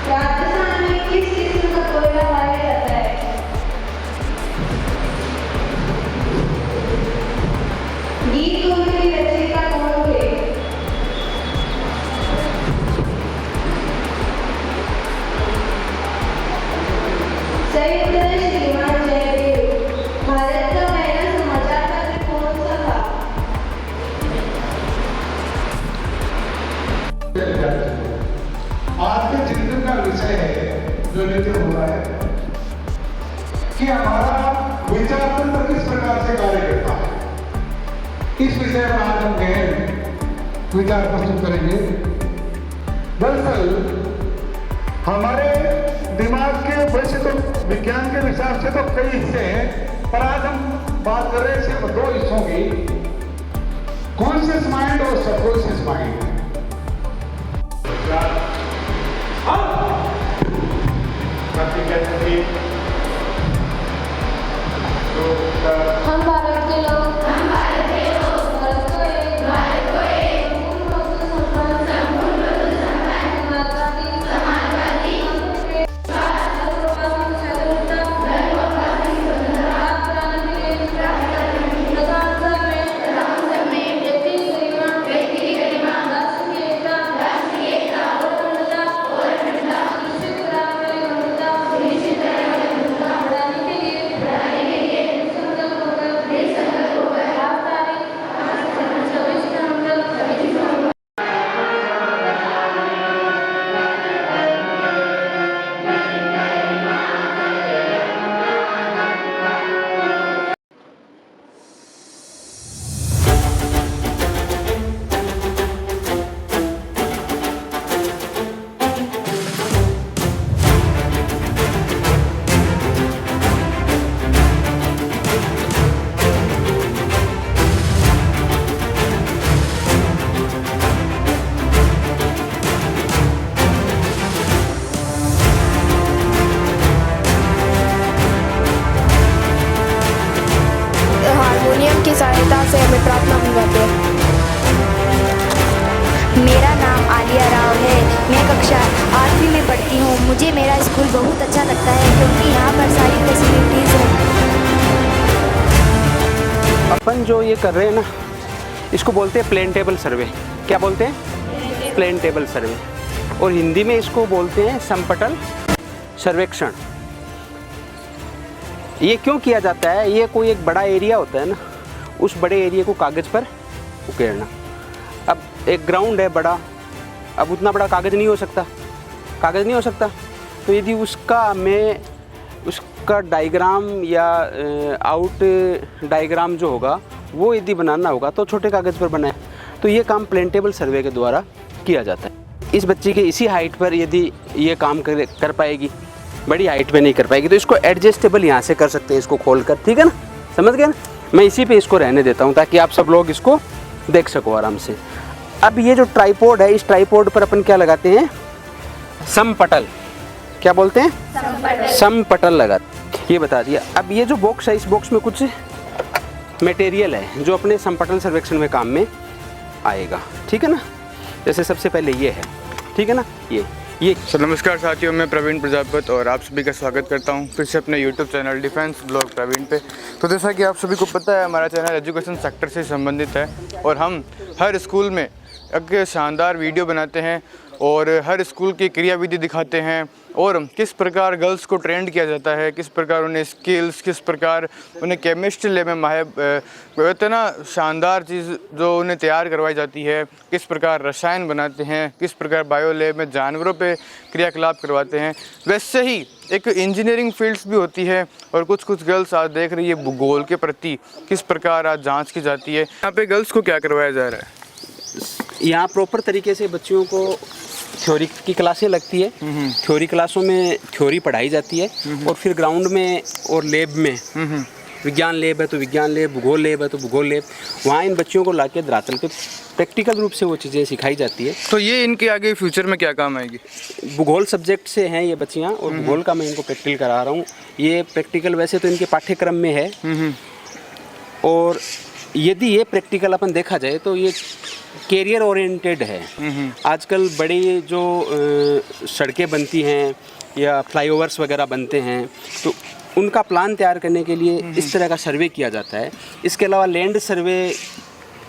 राजस्थान में किस किस्म का कोयला पाया जाता है? गीत गोविंद की रचयिता कौन थे? सही उत्तर है श्रीमान जयदेव। भारत का पहला समाचार पत्र कौन सा था? आज के चिंतन का विषय है जो नित्य हो रहा है कि हमारा विचार तंत्र किस प्रकार से कार्य करता है। इस विषय पर आज हम गहन विचार प्रस्तुत करेंगे। दरअसल हमारे दिमाग के वैसे तो विज्ञान के हिसाब से तो कई हिस्से हैं, पर आज हम बात कर रहे हैं सिर्फ दो हिस्सों की, कॉन्शियस माइंड और सबकॉन्शियस माइंड। हम भारत के लोग भारत को एक संपूर्ण रूप से समाजवादी हारमोनियम की सहायता से हमें प्रार्थना भी गाते हैं। मेरा नाम आलिया राव है। मैं कक्षा 8वीं में पढ़ती हूँ। मुझे मेरा स्कूल बहुत अच्छा लगता है क्योंकि यहाँ पर सारी फैसिलिटीज़ हैं। अपन जो ये कर रहे हैं ना, इसको बोलते हैं प्लेन टेबल सर्वे। क्या बोलते हैं? Plain table survey. और हिंदी में इसको बोलते हैं समपटल सर्वेक्षण। ये क्यों किया जाता है? ये कोई एक बड़ा एरिया होता है ना, उस बड़े एरिया को कागज़ पर उकेरना। अब एक ग्राउंड है बड़ा, अब उतना बड़ा कागज़ नहीं हो सकता, तो यदि उसका डायग्राम या आउट डायग्राम जो होगा वो यदि बनाना होगा तो छोटे कागज़ पर बनाए। तो ये काम प्लेन टेबल सर्वे के द्वारा किया जाता है। इस बच्ची के इसी हाइट पर यदि ये काम कर पाएगी, बड़ी हाइट पे नहीं कर पाएगी, तो इसको एडजस्टेबल यहाँ से कर सकते हैं, इसको खोल कर। ठीक है ना, समझ गए ना? मैं इसी पे इसको रहने देता हूँ ताकि आप सब लोग इसको देख सको आराम से। अब ये जो ट्राइपॉड है, इस ट्राइपॉड पर अपन क्या लगाते हैं? समपटल। क्या बोलते हैं? समपटल लगाते। ये बता दिया। अब ये जो बॉक्स है, इस बॉक्स में कुछ मटेरियल है जो अपने समपटल सर्वेक्षण में काम में आएगा। ठीक है ना? जैसे सबसे पहले ये है, ठीक है ना, ये सर नमस्कार साथियों, मैं प्रवीण प्रजापत और आप सभी का स्वागत करता हूं फिर से अपने YouTube channel defence blog Praveen पे। तो जैसा कि आप सभी को पता है, हमारा चैनल एजुकेशन सेक्टर से संबंधित है और हम हर स्कूल में एक शानदार वीडियो बनाते हैं और हर स्कूल की क्रियाविधि दिखाते हैं और किस प्रकार गर्ल्स को ट्रेंड किया जाता है, किस प्रकार उन्हें स्किल्स, किस प्रकार उन्हें केमिस्ट्री लैब में इतना शानदार चीज़ जो उन्हें तैयार करवाई जाती है, किस प्रकार रसायन बनाते हैं, किस प्रकार बायो लैब में जानवरों पे क्रियाकलाप करवाते हैं। वैसे ही एक इंजीनियरिंग फील्ड्स भी होती है और कुछ गर्ल्स आज देख रही है भूगोल के प्रति किस प्रकार आज जाँच की जाती है। यहाँ पे गर्ल्स को क्या करवाया जा रहा है? यहाँ प्रॉपर तरीके से बच्चियों को थ्योरी की क्लासें लगती है, थ्योरी क्लासों में थ्योरी पढ़ाई जाती है और फिर ग्राउंड में और लैब में, विज्ञान लैब है तो विज्ञान लैब, भूगोल लैब है तो भूगोल लैब, वहाँ इन बच्चियों को लाके धरातल पे प्रैक्टिकल रूप से वो चीज़ें सिखाई जाती है। तो ये इनके आगे फ्यूचर में क्या काम आएगी? भूगोल सब्जेक्ट से हैं ये बच्चियाँ और भूगोल का मैं इनको प्रैक्टिकल करा रहा हूँ। ये प्रैक्टिकल वैसे तो इनके पाठ्यक्रम में है और यदि ये प्रैक्टिकल अपन देखा जाए तो ये कैरियर ओरिएंटेड है। आजकल बड़ी जो सड़कें बनती हैं या फ्लाईओवर्स वगैरह बनते हैं तो उनका प्लान तैयार करने के लिए इस तरह का सर्वे किया जाता है। इसके अलावा लैंड सर्वे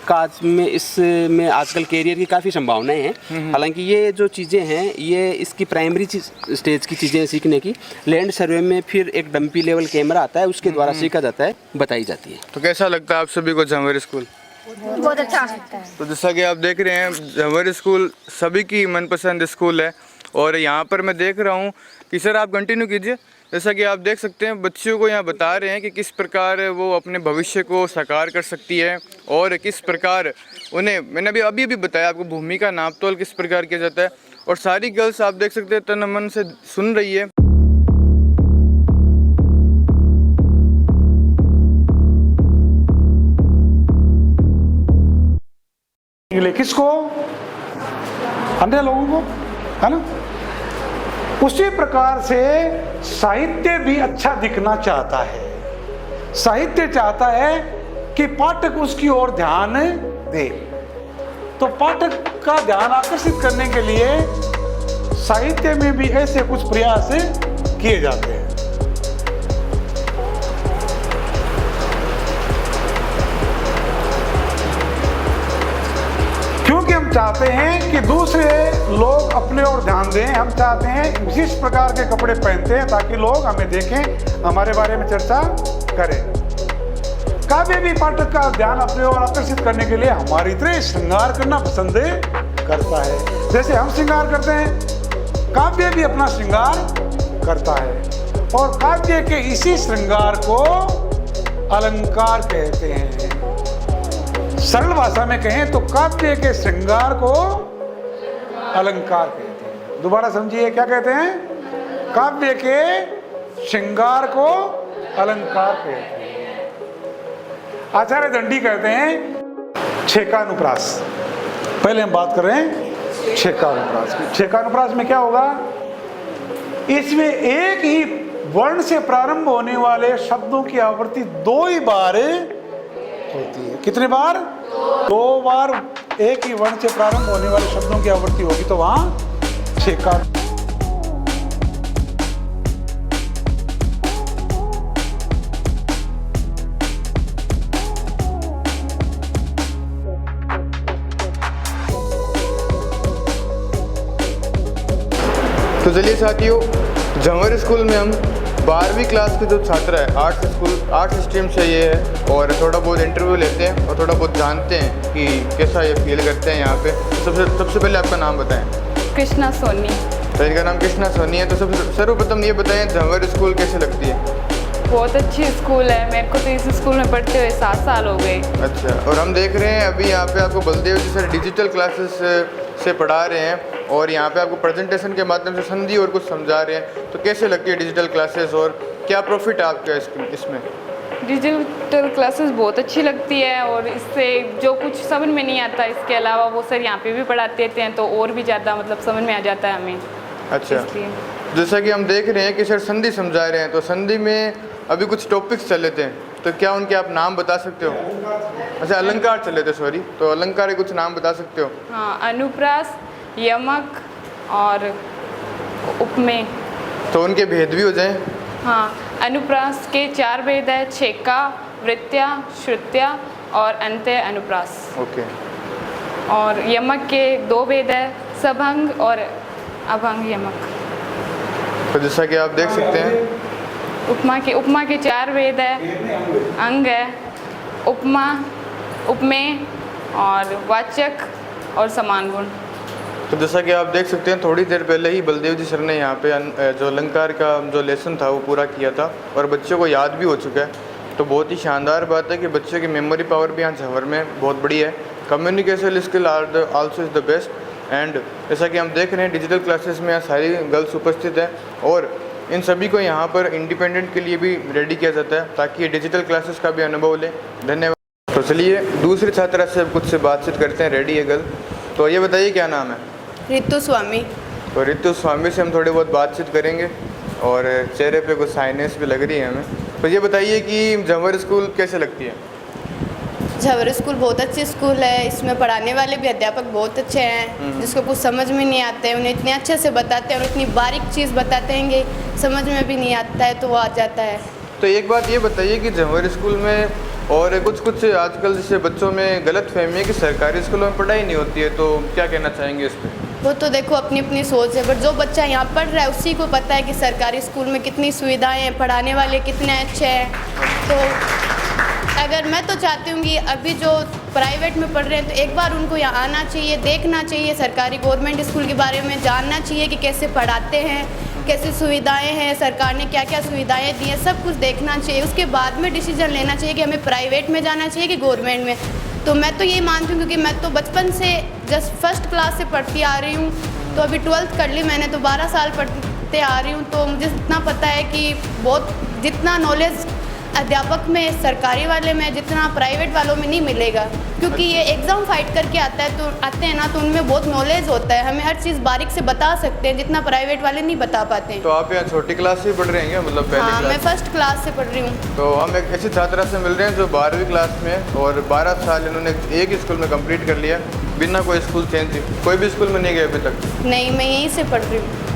का इसमें आजकल कैरियर की काफ़ी संभावनाएं हैं। हालांकि ये जो चीज़ें हैं ये इसकी प्राइमरी स्टेज की चीज़ें सीखने की। लैंड सर्वे में फिर एक डंपी लेवल कैमरा आता है, उसके द्वारा सीखा जाता है, बताई जाती है। तो कैसा लगता है आप सभी को झंवर स्कूल? बहुत अच्छा लगता है। तो जैसा कि आप देख रहे हैं झंवर स्कूल सभी की मनपसंद स्कूल है। और यहाँ पर मैं देख रहा हूँ कि सर आप कंटिन्यू कीजिए। जैसा कि आप देख सकते हैं बच्चियों को यहाँ बता रहे हैं कि किस प्रकार वो अपने भविष्य को साकार कर सकती है और किस प्रकार उन्हें, मैंने अभी बताया आपको, भूमिका नापतोल किस प्रकार किया जाता है। और सारी गर्ल्स आप देख सकते हैं तन मन से सुन रही है। किसको? अन्य लोगों को, है ना? उसी प्रकार से साहित्य भी अच्छा दिखना चाहता है। साहित्य चाहता है कि पाठक उसकी ओर ध्यान दे। तो पाठक का ध्यान आकर्षित करने के लिए साहित्य में भी ऐसे कुछ प्रयास किए जाते हैं। क्योंकि हम चाहते हैं कि दूसरे लोग अपने ओर ध्यान दें। हम चाहते हैं विशिष्ट प्रकार के कपड़े पहनते हैं ताकि लोग हमें देखें, हमारे बारे में चर्चा करें। काव्य भी पाठक का ध्यान अपने ओर आकर्षित करने के लिए हमारी तरह श्रृंगार करना पसंद करता है। जैसे हम श्रृंगार करते हैं, काव्य भी अपना श्रृंगार करता है। और काव्य के इसी श्रृंगार को अलंकार कहते हैं। सरल भाषा में कहें तो काव्य के श्रृंगार को अलंकार कहते हैं। दोबारा समझिए, क्या कहते हैं? काव्य के श्रृंगार को अलंकार कहते हैं। आचार्य दंडी कहते हैं छेकानुप्रास। पहले हम बात कर रहे हैं छेकानुप्रास की। छेकानुप्रास में क्या होगा? इसमें एक ही वर्ण से प्रारंभ होने वाले शब्दों की आवृत्ति 2 ही बार होती है। कितने बार? 2 बार एक ही वर्ण से प्रारंभ होने वाले शब्दों की आवृत्ति होगी तो वहां छेका। तो चलिए साथियों, झंवर स्कूल में हम 12वीं क्लास के जो छात्र है, आर्ट्स स्ट्रीम से ये है, और थोड़ा बहुत इंटरव्यू लेते हैं और थोड़ा बहुत जानते हैं कि कैसा ये फील करते हैं यहाँ पे। सबसे पहले आपका नाम बताएं। कृष्णा सोनी। तो इनका नाम कृष्णा सोनी है। तो सर्वप्रथम ये बताएं झंवर स्कूल कैसे लगती है? बहुत अच्छी स्कूल है। मेरे को तो इस स्कूल में पढ़ते हुए 7 साल हो गए। अच्छा, और हम देख रहे हैं अभी यहाँ पे आपको बलदेव जी सर डिजिटल क्लासेस से पढ़ा रहे हैं और यहाँ पे आपको प्रेजेंटेशन के माध्यम से संधि और कुछ समझा रहे हैं। तो कैसे लगती है डिजिटल क्लासेस और क्या प्रॉफिट है आपका इसमें? डिजिटल क्लासेस बहुत अच्छी लगती है और इससे जो कुछ समझ में नहीं आता इसके अलावा वो सर यहाँ पे भी पढ़ाते देते हैं तो और भी ज़्यादा मतलब समझ में आ जाता है हमें। अच्छा, जैसा कि हम देख रहे हैं कि सर संधि समझा रहे हैं, तो संधि में अभी कुछ टॉपिक्स चले थे, तो क्या उनके आप नाम बता सकते हो? अच्छा, अलंकार चले थे, सॉरी, तो अलंकार के कुछ नाम बता सकते हो? हाँ, अनुप्रास, यमक और उपमेय। तो उनके भेद भी हो जाएं? हाँ, अनुप्रास के 4 भेद है, छेका, वृत्या, श्रुत्या और अंत्य अनुप्रास। ओके। और यमक के 2 भेद है, सभंग और अभंग यमक। तो जैसा कि आप देख सकते हैं उपमा के 4 भेद है, अंग है, उपमा, उपमेय और वाचक और समान गुण। तो जैसा कि आप देख सकते हैं थोड़ी देर पहले ही बलदेव जी सर ने यहाँ पे जो अलंकार का जो लेसन था वो पूरा किया था और बच्चों को याद भी हो चुका है। तो बहुत ही शानदार बात है कि बच्चों की मेमोरी पावर भी यहाँ झंवर में बहुत बड़ी है। Communication skill also is the best. And जैसा कि हम देख रहे हैं डिजिटल क्लासेस में यहाँ सारी गर्ल्स उपस्थित हैं और इन सभी को यहाँ पर इंडिपेंडेंट के लिए भी रेडी किया जाता है ताकि ये डिजिटल क्लासेस का भी अनुभव लें। धन्यवाद। तो चलिए दूसरे छात्रा से कुछ से बातचीत करते हैं। रेडी है गर्ल? तो ये बताइए क्या नाम है? रितु स्वामी। तो रितु स्वामी से हम थोड़ी बहुत बातचीत करेंगे और चेहरे पे कुछ साइनेस भी लग रही है हमें। तो ये बताइए कि झंवर स्कूल कैसे लगती है? झवर स्कूल बहुत अच्छी स्कूल है, इसमें पढ़ाने वाले भी अध्यापक बहुत अच्छे हैं, जिसको कुछ समझ में नहीं आता है उन्हें इतने अच्छे से बताते हैं और इतनी बारीक चीज़ बताते हैं कि समझ में भी नहीं आता है तो वो आ जाता है। तो एक बात ये बताइए कि झंवर स्कूल में और कुछ आजकल जैसे बच्चों में गलत फहमी है कि सरकारी स्कूलों में पढ़ाई नहीं होती है, तो क्या कहना चाहेंगे इस पर? वो तो देखो अपनी अपनी सोच है, बट जो बच्चा यहाँ पढ़ रहा है उसी को पता है कि सरकारी स्कूल में कितनी सुविधाएं हैं, पढ़ाने वाले कितने अच्छे हैं। तो अगर मैं तो चाहती हूँ कि अभी जो प्राइवेट में पढ़ रहे हैं तो एक बार उनको यहाँ आना चाहिए, देखना चाहिए सरकारी गवर्नमेंट स्कूल के बारे में, जानना चाहिए कि कैसे पढ़ाते हैं, कैसी सुविधाएं हैं, सरकार ने क्या क्या सुविधाएं दी हैं, सब कुछ देखना चाहिए। उसके बाद में डिसीजन लेना चाहिए कि हमें प्राइवेट में जाना चाहिए कि गवर्नमेंट में। तो मैं तो ये मानती हूँ, क्योंकि मैं तो बचपन से जस्ट फर्स्ट क्लास से पढ़ती आ रही हूँ, तो अभी 12th कर ली मैंने, तो 12 साल पढ़ते आ रही हूँ। तो मुझे इतना पता है कि बहुत जितना नॉलेज अध्यापक में सरकारी वाले में जितना प्राइवेट वालों में नहीं मिलेगा, क्योंकि ये एग्ज़ाम फाइट करके आते हैं ना, तो उनमें बहुत नॉलेज होता है, हमें हर चीज़ बारीक से बता सकते हैं जितना प्राइवेट वाले नहीं बता पाते हैं। तो आप यहाँ छोटी क्लास से पढ़ रहे हैं क्या, मतलब पहली हाँ, क्लास? मैं फर्स्ट क्लास से पढ़ रही हूँ। तो हम एक ऐसी छात्रा से मिल रहे हैं जो 12वीं क्लास में और 12 साल इन्होंने एक स्कूल में कंप्लीट कर लिया बिना कोई स्कूल चेंज, कोई भी स्कूल में नहीं गए अभी तक? नहीं, मैं यहीं से पढ़ रही हूँ।